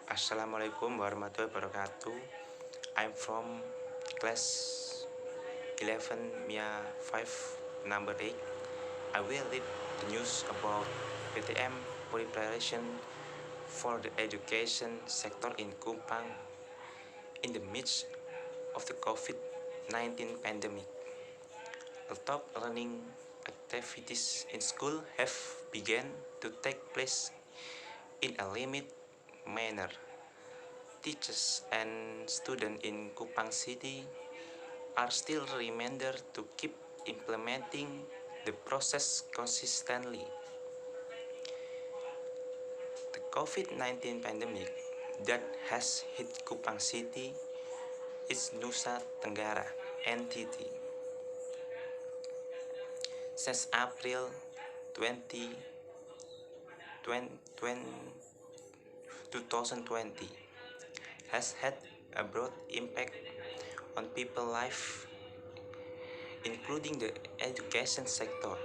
Assalamualaikum warahmatullahi wabarakatuh. I'm from class 11, Mia 5, number 8. I will read the news about PTM preparation for the education sector in Kupang in the midst of the COVID-19 pandemic. Although learning activities in school have begun to take place in a limited manner, teachers and students in Kupang City are still reminded to keep implementing the process consistently. The COVID-19 pandemic that has hit Kupang City is Nusa Tenggara NTT since April 2020 has had a broad impact on people's life, including the education sector.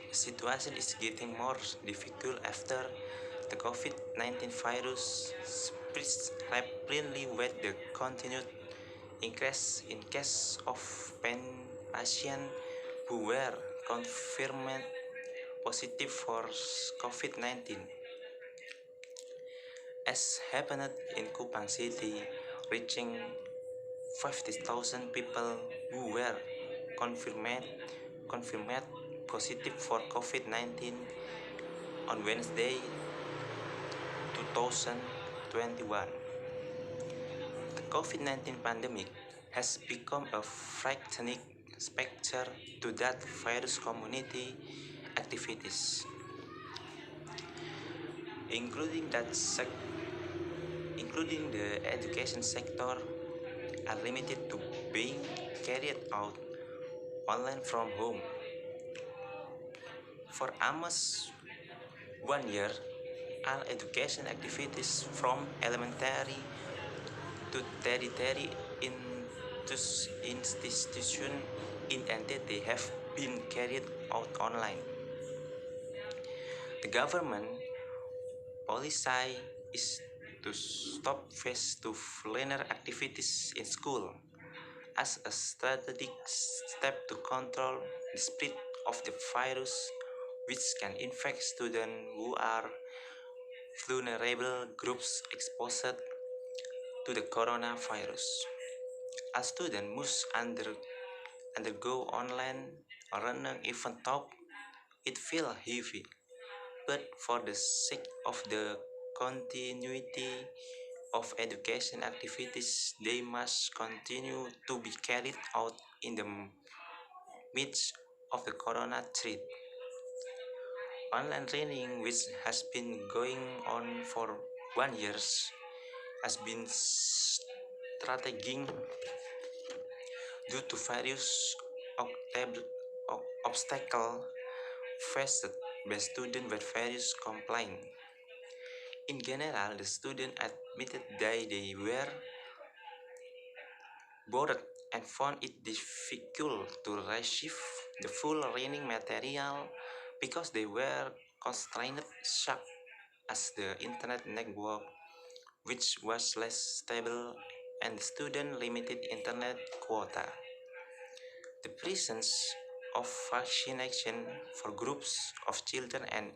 The situation is getting more difficult after the COVID-19 virus spreads rapidly with the continued increase in cases of patients who were confirmed positive for COVID-19. As happened in Kupang City, reaching 50,000 people who were confirmed confirmed positive for COVID-19 on Wednesday, 2021. The COVID-19 pandemic has become a frightening specter to that virus community activities, including including the education sector, are limited to being carried out online from home. For almost 1 year, all education activities from elementary to tertiary institution in NTT have been carried out online. The government policy is to stop face-to-learner activities in school as a strategic step to control the spread of the virus, which can infect students who are vulnerable groups exposed to the coronavirus. A student must undergo online learning even though it feels heavy, but for the sake of the continuity of education activities, they must continue to be carried out in the midst of the corona threat. Online training, which has been going on for 1 year, has been strategizing due to various obstacles faced by students with various complaints. In general, the students admitted that they were bored and found it difficult to receive the full learning material because they were constrained such as the internet network, which was less stable, and the student limited internet quota. The presence of vaccination for groups of children and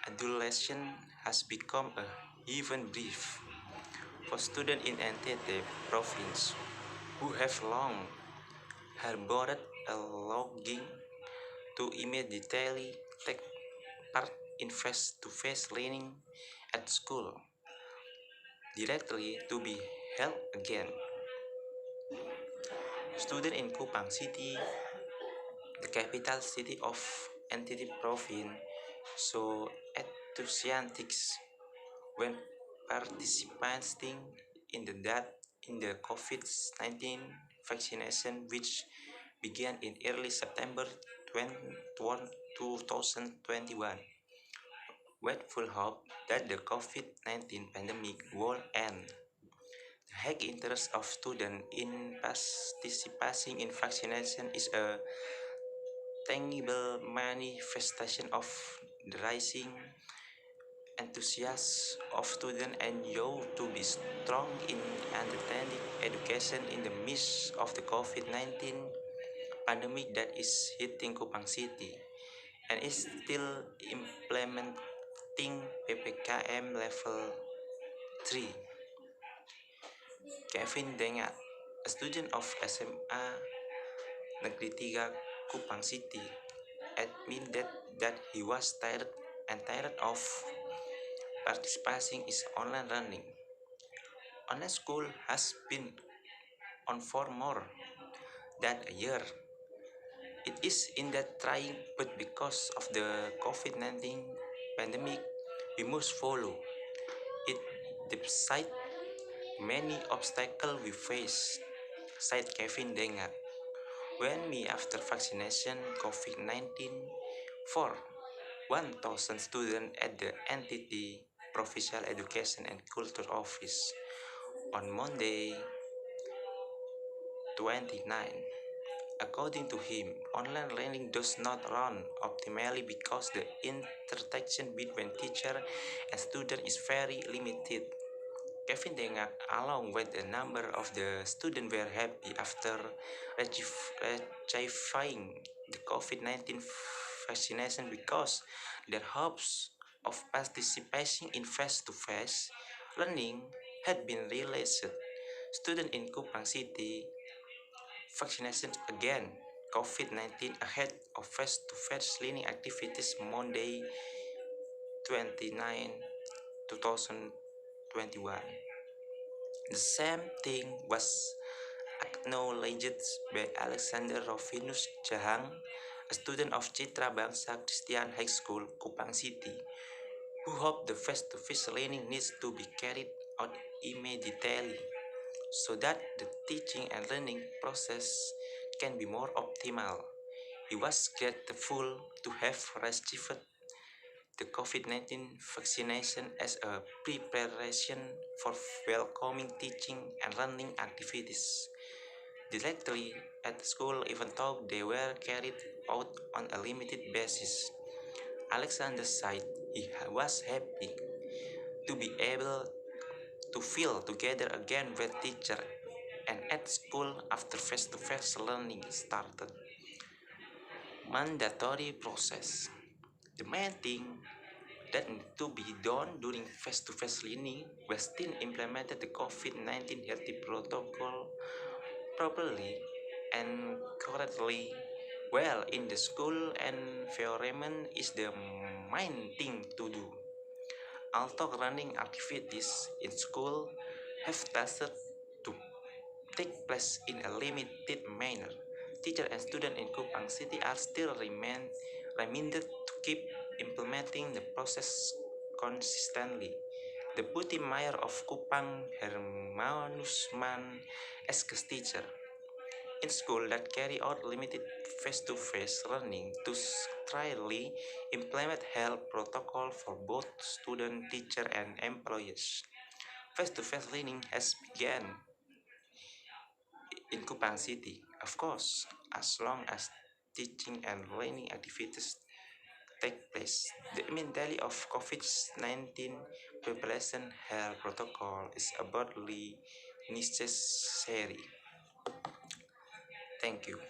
adolescents has become a even brief for students in NTT province who have long harbored a longing to immediately take part in face-to-face learning at school, directly to be held again. Students in Kupang City, the capital city of NTT province, so enthusiastic when participating in the COVID-19 vaccination, which began in early September 2021, with full hope that the COVID-19 pandemic will end. The high interest of students in participating in vaccination is a tangible manifestation of the rising enthusiasm of students and youth to be strong in understanding education in the midst of the COVID-19 pandemic that is hitting Kupang City and is still implementing PPKM level 3. Kevin Dengat, a student of SMA Negeri 3 Kupang City, admitted that he was tired of participating in online learning. Online school has been on for more than a year. It is in that trying, but because of the COVID-19 pandemic, we must follow it despite many obstacles we face, said Kevin Dengar. When me after vaccination COVID-19 for 1,000 students at the NTT Provincial Education and Culture Office on Monday 29. According to him, online learning does not run optimally because the interaction between teacher and student is very limited. Kevin Dengak, along with a number of the students, were happy after achieving the COVID-19 vaccination because their hopes of participating in face-to-face learning had been realized. Students in Kupang City vaccination again COVID-19 ahead of face-to-face learning activities Monday 29 2021. The same thing was acknowledged by Alexander Rovinus Jahang, a student of Citra Bangsa Christian High School, Kupang City, who hoped the face-to-face learning needs to be carried out immediately so that the teaching and learning process can be more optimal. He was grateful to have received the COVID-19 vaccination as a preparation for welcoming teaching and learning activities directly at school even though they were carried out on a limited basis. Alexander said he was happy to be able to feel together again with teacher and at school after face-to-face learning started. Mandatory process. The main thing that need to be done during face-to-face learning was still implemented the COVID-19 healthy protocol properly and correctly well in the school environment is the main thing to do. Although running activities in school have started to take place in a limited manner, teachers and students in Kupang City are still reminded to keep implementing the process consistently. Deputy Mayor of Kupang, Hermanus Man, asks teacher in school that carry out limited face-to-face learning to strictly implement health protocol for both student, teacher, and employees. Face-to-face learning has begun in Kupang City, of course, as long as teaching and learning activities take place. The immediately of COVID-19 population health protocol is absolutely necessary. Thank you.